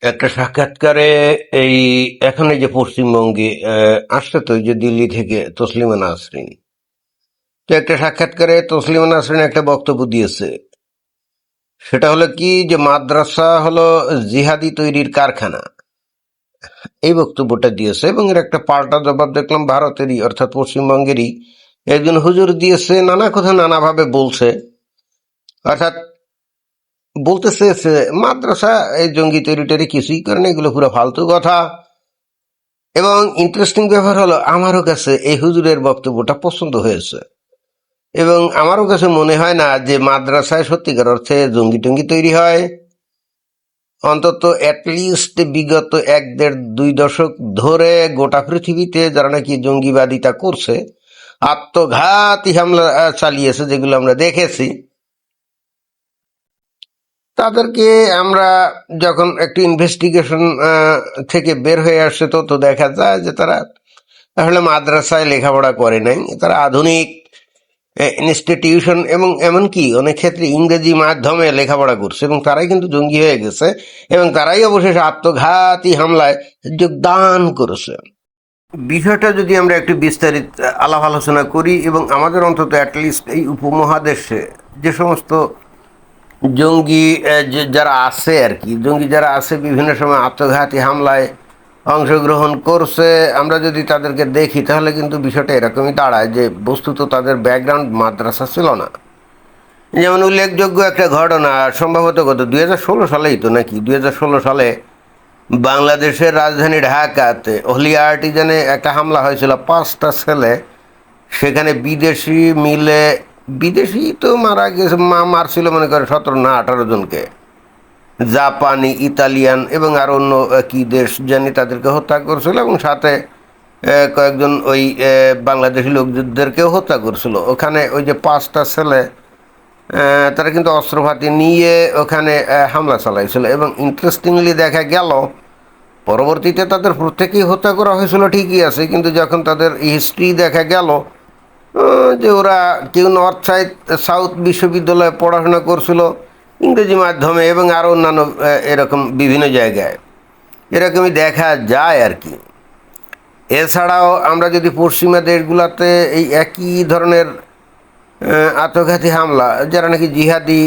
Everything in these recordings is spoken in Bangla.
একটা সাক্ষাৎকারে এই এখন এই যে পশ্চিমবঙ্গে আসছে তো, এই যে দিল্লি থেকে তসলিমা নাসরিন, তো একটা সাক্ষাৎকারে তসলিমা নাসরিন একটা বক্তব্য দিয়েছে। সেটা হলো কি, যে মাদ্রাসা হলো জিহাদি তৈরির কারখানা, এই বক্তব্যটা দিয়েছে। এবং এর একটা পাল্টা জবাব দেখলাম ভারতেরই, অর্থাৎ পশ্চিমবঙ্গেরই একজন হুজুর দিয়েছে। নানা কথা নানাভাবে বলছে, অর্থাৎ বলতে চেয়েছে মাদ্রাসা এই জঙ্গি তৈরি টেরি কিছুই করে না, এগুলো পুরো ফালতু কথা। এবং ইন্টারেস্টিং ব্যাপার হলো, আমারও কাছে এই হুজুরের বক্তব্যটা পছন্দ হয়েছে। এবং আমারও কাছে মনে হয় না যে মাদ্রাসায় সত্যিকার অর্থে জঙ্গি টঙ্গি তৈরি হয়। অন্তত অ্যাটলিস্ট বিগত 1-1.5-2 দশক ধরে গোটা পৃথিবীতে যারা নাকি জঙ্গিবাদিতা করছে, আত্মঘাতী হামলা চালিয়েছে, যেগুলো আমরা দেখেছি, তাদেরকে আমরা যখন একটু ইনভেস্টিগেশন থেকে বের হয়ে আসছে, তো তো দেখা যায় যে তারা আসলে মাদ্রাসায় লেখাপড়া করে নাই। তারা আধুনিক ইনস্টিটিউশন এবং এমনকি অনেক ক্ষেত্রে ইংরেজি মাধ্যমে লেখাপড়া করছে, এবং তারাই কিন্তু জঙ্গি হয়ে গেছে, এবং তারাই অবশেষে আত্মঘাতী হামলায় যোগদান করেছে। বিষয়টা যদি আমরা একটু বিস্তারিত আলাপ আলোচনা করি, এবং আমাদের অন্তত অ্যাটলিস্ট এই উপমহাদেশে যে সমস্ত জঙ্গি যারা আছে আর কি, জঙ্গি যারা আছে বিভিন্ন সময় আত্মঘাতী হামলায় অংশগ্রহণ করছে, আমরা যদি তাদেরকে দেখি তাহলে কিন্তু বিষয়টা এরকমই দাঁড়ায় যে বস্তুত তাদের ব্যাকগ্রাউন্ড মাদ্রাসা ছিল না। যেমন উল্লেখযোগ্য একটা ঘটনা, সম্ভবত গত 2016 সালেই তো নাকি, 2016 সালে বাংলাদেশের রাজধানী ঢাকাতে হলি আর্টিজানে একটা হামলা হয়েছিল। 5টা ছেলে সেখানে বিদেশি মিলে, বিদেশি তো মারা গেছে, মারছিল মনে করে 17 না 18 জনকে। জাপানি, ইতালিয়ান এবং আর অন্য কি দেশ জানি তাদেরকে হত্যা করছিল, এবং সাথে কয়েকজন ওই বাংলাদেশি লোকদেরকেও হত্যা করছিল। ওখানে ওই যে 5টা ছেলে, তারা কিন্তু অস্ত্রপাতি নিয়ে ওখানে হামলা চালাইছিল। এবং ইন্টারেস্টিংলি দেখা গেল পরবর্তীতে তাদের প্রত্যেকেই হত্যা করা হয়েছিল, ঠিকই আছে, কিন্তু যখন তাদের হিস্ট্রি দেখা গেল যে ওরা কেউ নর্থ সাউথ বিশ্ববিদ্যালয়ে পড়াশোনা করছিল ইংরেজি মাধ্যমে, এবং আরও অন্যান্য এরকম বিভিন্ন জায়গায় এরকমই দেখা যায় আর কি। এছাড়াও আমরা যদি পশ্চিমা দেশগুলোতে এই একই ধরনের আত্মঘাতী হামলা, যারা নাকি জিহাদি,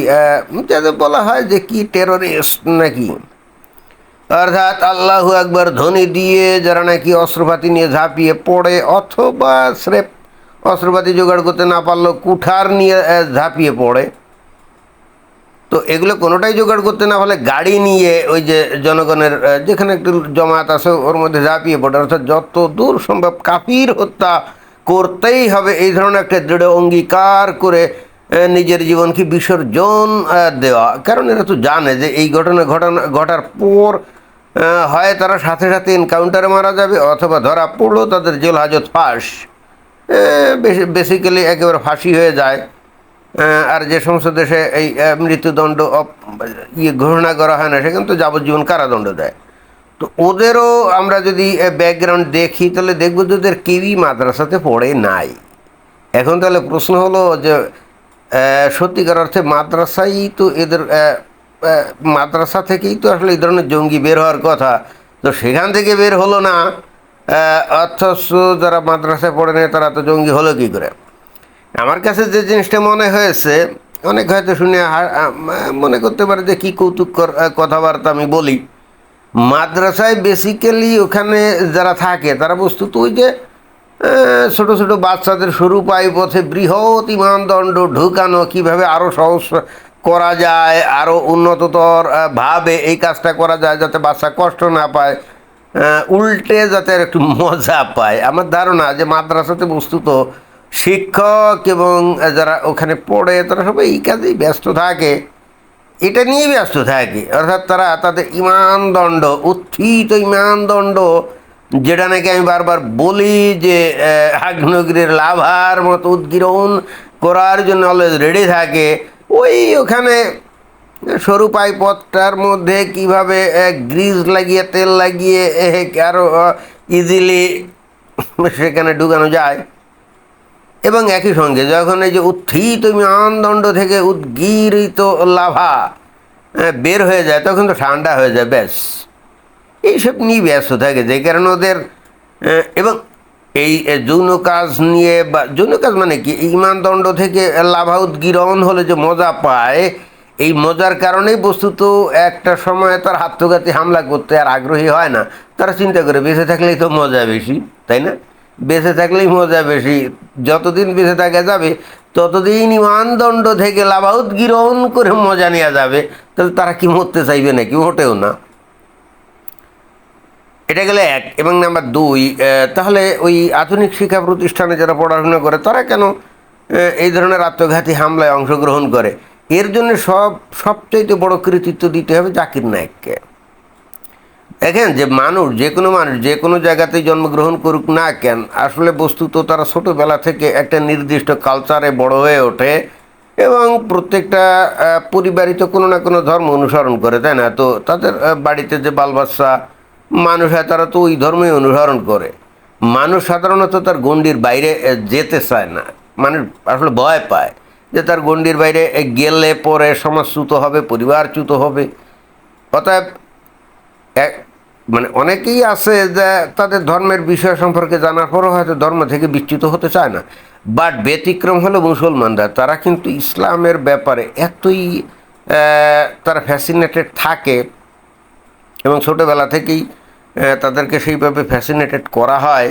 যাদের বলা হয় যে কি টেরোরিস্ট নাকি, অর্থাৎ আল্লাহু আকবার ধ্বনি দিয়ে যারা নাকি অস্ত্রপাতি নিয়ে ঝাঁপিয়ে পড়ে, অথবা স্রেফ অস্ত্রপাতি জোগাড় করতে না পারলেও কুঠার নিয়ে ঝাঁপিয়ে পড়ে, তো এগুলো কোনোটাই জোগাড় করতে না হলে গাড়ি নিয়ে ওই যে জনগণের যেখানে একটু জমায়েত আছে ওর মধ্যে ঝাঁপিয়ে পড়ে, অর্থাৎ যত দূর সম্ভব কাফির হত্যা করতেই হবে, এই ধরনের একটা দৃঢ় অঙ্গীকার করে নিজের জীবনকে বিসর্জন দেওয়া। কারণ এরা তো জানে যে এই ঘটার পর হয় তারা সাথে সাথে এনকাউন্টারে মারা যাবে, অথবা ধরা পড়লো তাদের জেল হাজত ফাঁস, বেসিক্যালি একেবারে ফাঁসি হয়ে যায়। আর যে সমস্ত দেশে এই মৃত্যুদণ্ড ঘোষণা করা হয় না, সেখানে তো যাবজ্জীবন কারাদণ্ড দেয়। তো ওদেরও আমরা যদি ব্যাকগ্রাউন্ড দেখি তাহলে দেখব যে ওদের কেউই মাদ্রাসাতে পড়ে নাই। এখন তাহলে প্রশ্ন হলো যে সত্যিকার অর্থে মাদ্রাসাই তো এদের, মাদ্রাসা থেকেই তো আসলে এই ধরনের জঙ্গি বের হওয়ার কথা, তো সেখান থেকে বের হলো না। অথচ যারা মাদ্রাসায় পড়ে নেয় তারা তো জঙ্গি হলো কী করে? আমার কাছে যে জিনিসটা মনে হয়েছে, অনেক হয়তো শুনে মনে করতে পারে যে কী কৌতুককর কথাবার্তা আমি বলি। মাদ্রাসায় বেসিক্যালি ওখানে যারা থাকে তারা বস্তুত ওই যে ছোটো ছোটো বাচ্চাদের সরু পাই পথে বৃহৎ ইমানদণ্ড ঢুকানো, কীভাবে আরও সহজ করা যায়, আরও উন্নততর ভাবে এই কাজটা করা যায় যাতে বাচ্চা কষ্ট না পায়, উল্টে যাতে আর একটু মজা পায়। আমার ধারণা যে মাদ্রাসাতে বস্তুত শিক্ষক এবং যারা ওখানে পড়ে তারা সবাই এই কাজেই ব্যস্ত থাকে, এটা নিয়ে ব্যস্ত থাকে। অর্থাৎ তারা তাদের ইমানদণ্ড, উত্থিত ইমানদণ্ড, যেটা নাকি আমি বারবার বলি যে আগ্নেয়গিরির লাভার মতো উদ্গীরণ করার জন্য অলওয়েজ রেডি থাকে, ওই ওখানে সরু পাইপথটার মধ্যে কীভাবে গ্রিজ লাগিয়ে তেল লাগিয়ে আরও ইজিলি সেখানে ঢুকানো যায়। এবং একই সঙ্গে যখন এই যে উত্থিত বিমানদণ্ড থেকে উদ্গীরিত লাভা বের হয়ে যায়, তখন তো ঠান্ডা হয়ে যায়, ব্যাস এইসব নিয়ে ব্যস্ত থাকে, যে কারণে ওদের এবং এই যৌন কাজ নিয়ে, বা যৌন কাজ মানে কি, ইমানদণ্ড থেকে লাভাউত গিরহণ হলে যে মজা পায়, এই মজার কারণেই বস্তুত একটা সময় তার আত্মঘাতী হামলা করতে আর আগ্রহী হয় না। তারা চিন্তা করে বেঁচে থাকলেই তো মজা বেশি, তাই না? বেঁচে থাকলেই মজা বেশি, যতদিন বেঁচে থাকা যাবে ততদিন ইমানদণ্ড থেকে লাভাউত গিরহণ করে মজা নেওয়া যাবে। তাহলে তারা কি মরতে চাইবে নাকি? মোটেও না। এটা গেলে এক। এবং নাম্বার দুই, তাহলে ওই আধুনিক শিক্ষা প্রতিষ্ঠানে যারা পড়াশোনা করে তারা কেন এই ধরনের আত্মঘাতী হামলায় অংশগ্রহণ করে? এর জন্য সবচাইতে বড় কৃতিত্ব দিতে হবে জাকির নায়েককে। দেখেন, যে মানুষ যে কোনো জায়গাতেই জন্মগ্রহণ করুক না কেন, আসলে বস্তুত তারা ছোটোবেলা থেকে একটা নির্দিষ্ট কালচারে বড় হয়ে ওঠে, এবং প্রত্যেকটা পরিবারই তো কোনো না কোনো ধর্ম অনুসরণ করে, তাই না? তো তাদের বাড়িতে যে বাল বাচ্চা মানুষ হয় তারা তো ওই ধর্মই অনুসরণ করে। মানুষ সাধারণত তার গণ্ডির বাইরে যেতে চায় না। মানুষ আসলে ভয় পায় যে তার গণ্ডির বাইরে গেলে পরে সমাজচ্যুত হবে, পরিবারচ্যুত হবে। অতএব মানে অনেকেই আছে যে তাদের ধর্মের বিষয় সম্পর্কে জানার পরও হয়তো ধর্ম থেকে বিচ্যুত হতে চায় না। বাট ব্যতিক্রম হলো মুসলমানরা। তারা কিন্তু ইসলামের ব্যাপারে এতই তারা ফ্যাসিনেটেড থাকে, এবং ছোটোবেলা থেকেই তাদেরকে সেইভাবে ফ্যাসিনেটেড করা হয়।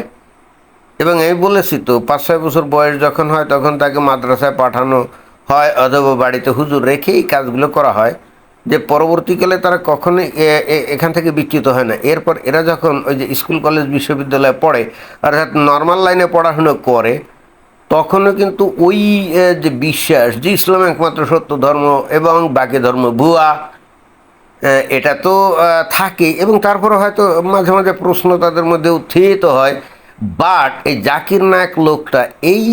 এবং আমি বলেছি তো, 5-6 বছর বয়স যখন হয় তখন তাকে মাদ্রাসায় পাঠানো হয়, অথবা বাড়িতে হুজুর রেখেই কাজগুলো করা হয়, যে পরবর্তীকালে তারা কখনোই এখান থেকে বিচ্যুত হয় না। এরপর এরা যখন ওই যে স্কুল কলেজ বিশ্ববিদ্যালয়ে পড়ে, অর্থাৎ নর্মাল লাইনে পড়াশুনো করে, তখনও কিন্তু ওই যে বিশ্বাস যে ইসলাম একমাত্র সত্য ধর্ম এবং বাকি ধর্ম ভুয়া, এটা তো থাকে। এবং তারপরে হয়তো মাঝে মাঝে প্রশ্ন তাদের মধ্যে উত্থিত হয়। বাট এই জাকির নায়েক লোকটা এই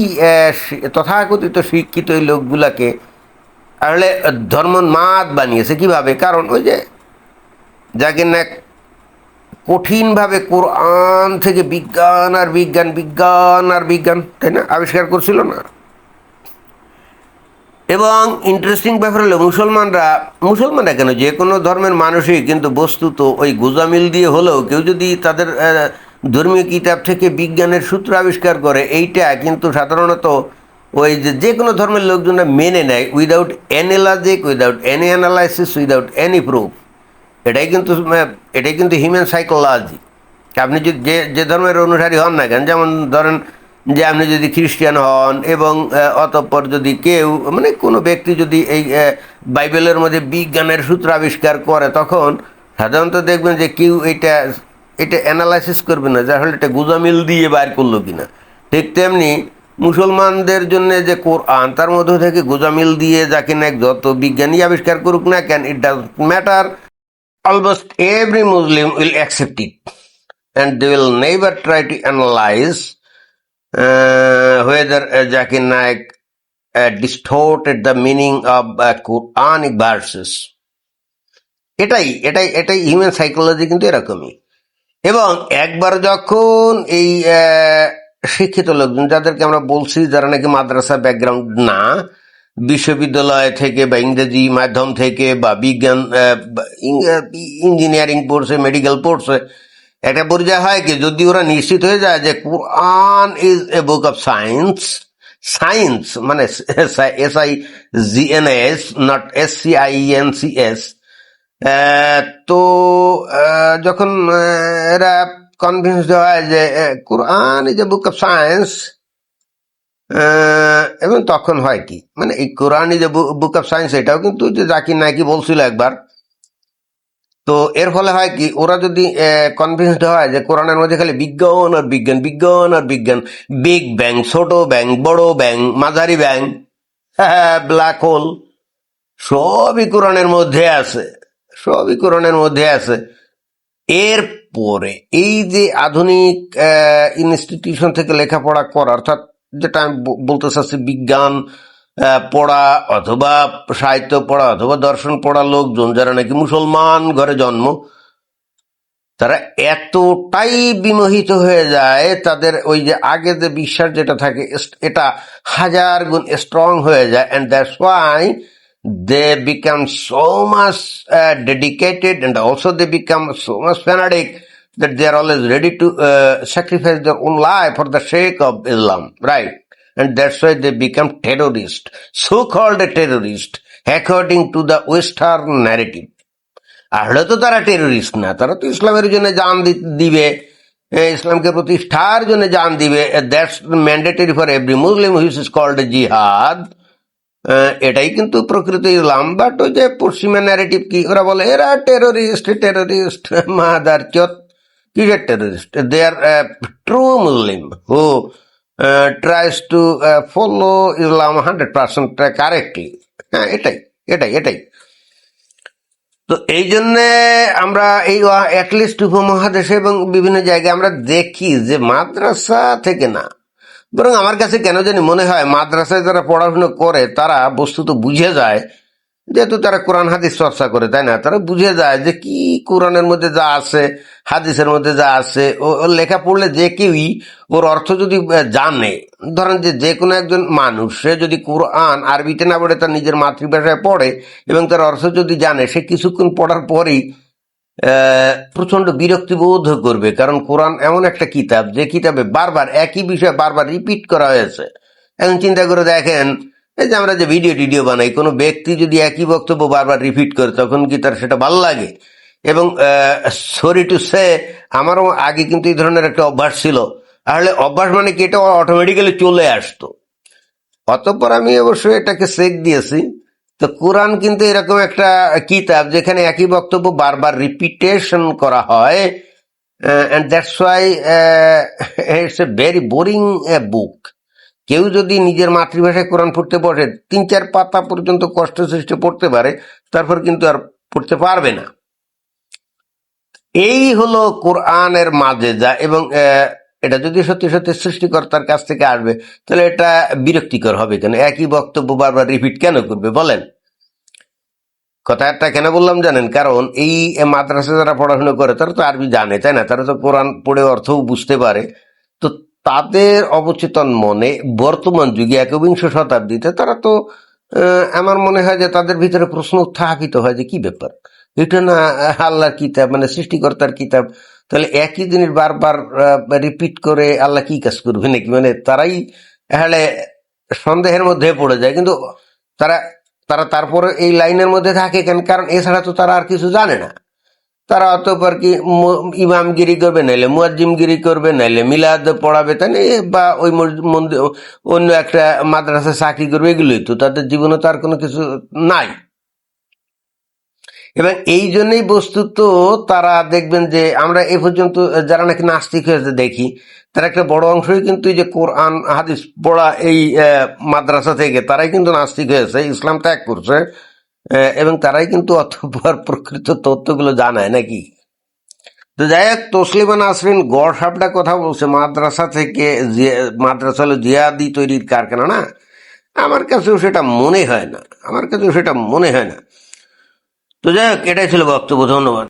তথাকথিত শিক্ষিত এই লোকগুলাকে আসলে ধর্মোন্মাদ বানিয়েছে কিভাবে? কারণ ওই যে জাকির নায়েক কঠিনভাবে কোরআন থেকে বিজ্ঞান আর বিজ্ঞান, বিজ্ঞান আর বিজ্ঞান, তাই না, আবিষ্কার করছিল না? এবং ইন্টারেস্টিং ব্যাপার হলো মুসলমানরা কেন, যে কোনো ধর্মের মানুষই কিন্তু বস্তুত ওই গোজামিল দিয়ে হলেও কেউ যদি তাদের ধর্মীয় কিতাব থেকে বিজ্ঞানের সূত্র আবিষ্কার করে, এইটা কিন্তু সাধারণত ওই যে কোনো ধর্মের লোকজনরা মেনে নেয় without any logic, without any analysis, without any proof. এটাই কিন্তু হিউম্যান সাইকোলজি। আপনি যদি যে ধর্মের অনুসারী হন না কেন, যেমন ধরেন যে আপনি যদি খ্রিস্টান হন, এবং অতঃপর যদি কেউ মানে কোনো ব্যক্তি যদি এই বাইবেলের মধ্যে বিজ্ঞানের সূত্র আবিষ্কার করে, তখন সাধারণত দেখবেন যে কেউ এটা অ্যানালাইসিস করবে না যে আসলে এটা গুজামিল দিয়ে বাইর করলো কিনা। ঠিক তেমনি মুসলমানদের জন্য যে কোরআন, তার মধ্যে থেকে গোজামিল দিয়ে যাকে না যত বিজ্ঞানী আবিষ্কার করুক না কেন, it does matter. Almost every Muslim will accept it, and they will never try to analyze whether Zakir Naik distorted the meaning of Quranic verses. এটাই হিউম্যান সাইকোলজি কিন্তু এরকমই। এবং একবার যখন এই শিক্ষিত লোকজন, যাদেরকে আমরা বলছি যারা নাকি মাদ্রাসা ব্যাকগ্রাউন্ড না, বিশ্ববিদ্যালয় থেকে বা ইংরেজি মাধ্যম থেকে বা বিজ্ঞান ইঞ্জিনিয়ারিং পড়ছে, মেডিকেল পড়ছে, একটা পর্যায়ে হয় কি, যদি ওরা নিশ্চিত হয়ে যায় যে Quran is a book of science, science মানে SIGNS, নট SCIENCS, তো যখন এরা কনভিন্সড হয় যে Quran is a book of science, এবং তখন হয় কি, মানে এই Quran is a book of science এটাও কিন্তু যে জাকির নায়কি বলছিল একবার। তো এর ফলে হয় কি, ওরা যদি কনভিন্সড হয় যে কোরআনের মধ্যে খালি বিজ্ঞান আর বিজ্ঞান, বিজ্ঞান আর বিজ্ঞান, বিগ ব্যাং, ছোট ব্যাং, বড় ব্যাং, মাঝারি ব্যাং, ব্ল্যাক হোল, সবই কোরআনের মধ্যে আছে, সবই কোরআনের মধ্যে আছে। এরপরে এই যে আধুনিক ইনস্টিটিউশন থেকে লেখাপড়া করা, অর্থাৎ যেটা আমি বলতে চাচ্ছি, বিজ্ঞান পড়া অথবা সাহিত্য পড়া অথবা দর্শন পড়া লোকজন যারা নাকি মুসলমান ঘরে জন্ম, তারা এতটাই বিমোহিত হয়ে যায়, তাদের ওই যে আগে যে বিশ্বাস যেটা থাকে এটা 1000 গুণ স্ট্রং হয়ে যায়, and that's Y they become so much dedicated, and also they become so much fanatic that they are always ready to sacrifice their own life for the sake of Islam, right? And that's why they become terrorists, so-called a terrorist, according to the Western narrative. আসলে তো তারা টেরোরিস্ট না, তারা তো ইসলামের জন্য জান দিবে, ইসলামকে প্রতিষ্ঠার জন্য জান দিবে। That's mandatory for every Muslim which is called জিহাদ। এটাই কিন্তু প্রকৃত ইসলাম। বাট ওই যে পশ্চিমা ন্যারেটিভ কি, ওরা বলে এরা টেরোরিস্ট, টেরোরিস্ট মাদার চোত, কিসের terrorist? They are true Muslim who tries to follow Islam 100% correctly. হ্যাঁ, এটাই এটাই এটাই। তো এই জন্য আমরা এই অ্যাটলিস্ট উপমহাদেশে এবং বিভিন্ন জায়গায় আমরা দেখি যে মাদ্রাসা থেকে না, বরং আমার কাছে কেন জানি মনে হয় মাদ্রাসায় যারা পড়াশোনা করে তারা বস্তুত বুঝে যায়, যেহেতু তারা কোরআন হাদিস চর্চা করে, তাই না? তারা বুঝে যায় যে কি কোরআনের মধ্যে যা আছে, হাদিসের মধ্যে যা আছে, ওর লেখা পড়লে যে কেউই ওর অর্থ যদি জানে, ধরেন যে কোনো একজন মানুষ সে যদি কোরআন আরবিতে না পড়ে তার নিজের মাতৃভাষায় পড়ে এবং তার অর্থ যদি জানে, সে কিছুক্ষণ পড়ার পরেই প্রচন্ড বিরক্তি বোধ করবে। কারণ কোরআন এমন একটা কিতাব যে কিতাবে বারবার একই বিষয় বারবার রিপিট করা হয়েছে। এখন চিন্তা করে দেখেন, এই যে আমরা যে ভিডিও বানাই, কোনো ব্যক্তি যদি একই বক্তব্য বারবার রিপিট করে তখন কি তার সেটা ভালো লাগে? এবং সরি টু সে, আমারও আগে কিন্তু এই ধরনের একটা অভ্যাস ছিল। আসলে অভ্যাস মানে কি, এটা অটোমেটিক্যালি চলে আসতো। অতঃপর আমি অবশ্যই এটাকে চেক দিয়েছি। তো কোরআন কিন্তু এরকম একটা কিতাব যেখানে একই বক্তব্য বারবার রিপিটেশন করা হয়, and that's why it's a very boring book. কেউ যদি নিজের মাতৃভাষায় কোরআন পড়তে বসে 3-4 পাতা পর্যন্ত কষ্ট সৃষ্টি পড়তে পারে, তারপর কিন্তু আর পড়তে পারবে না। এই হলো কোরআনের মাঝে যা। এবং এটা যদি সত্যি সত্যি সৃষ্টিকর্তার কাছ থেকে আসবে, তাহলে এটা বিরক্তিকর হবে কেন? একই বক্তব্য বারবার রিপিট কেন করবে বলেন? কথাটা কেন বললাম জানেন? কারণ এই মাদ্রাসা যারা পড়াশোনা করে তারা তো আরবি জানে, তাই না? তারা তো কোরআন পড়ে অর্থও বুঝতে পারে। তো তাদের অবচেতন মনে বর্তমান যুগে 21শ শতাব্দীতে তারা তো আমার মনে হয় যে তাদের ভিতরে প্রশ্ন উত্থাপিত হয় যে কি ব্যাপার, এটা না আল্লাহর কিতাব, মানে সৃষ্টিকর্তার কিতাব, তাহলে একই জিনিস বারবার রিপিট করে আল্লাহ কি কাজ করবে নাকি? মানে তারাই হলে সন্দেহের মধ্যে পড়ে যায়। কিন্তু তারা তারা তারপরে এই লাইনের মধ্যে থাকে কেন? কারণ এছাড়া তো তারা আর কিছু জানে না। তারা অতঃপর কি ইমামগিরি করবে, নাইলে মুয়াজ্জিমগিরি করবে, নাইলে মিলাদ পড়াবে, তাই না? বা ওই অন্য একটা মাদ্রাসা চাকরি করবে, এগুলোই তো তাদের জীবনে। তার কোনো কিছু নাই। এবং এই জন্যই বস্তুত তারা দেখবেন যে আমরা এ পর্যন্ত যারা নাকি নাস্তিক হয়েছে দেখি, তার একটা বড় অংশই কিন্তু এই যে কোরআন হাদিস পড়া এই মাদ্রাসা থেকে তারাই কিন্তু নাস্তিক হয়েছে, ইসলাম ত্যাগ করছে, এবং তারাই কিন্তু অতঃপর প্রকৃত তথ্যগুলো জানায় নাকি। তো যাই হোক, তসলিমা নাসরিন গড় সাপটা কথা বলছে মাদ্রাসা থেকে, মাদ্রাসা হলো জিহাদি তৈরির কারখানা না। আমার কাছেও সেটা মনে হয় না, আমার কাছেও সেটা মনে হয় না। তো যাই হোক, এটাই ছিল বক্তব্য। ধন্যবাদ।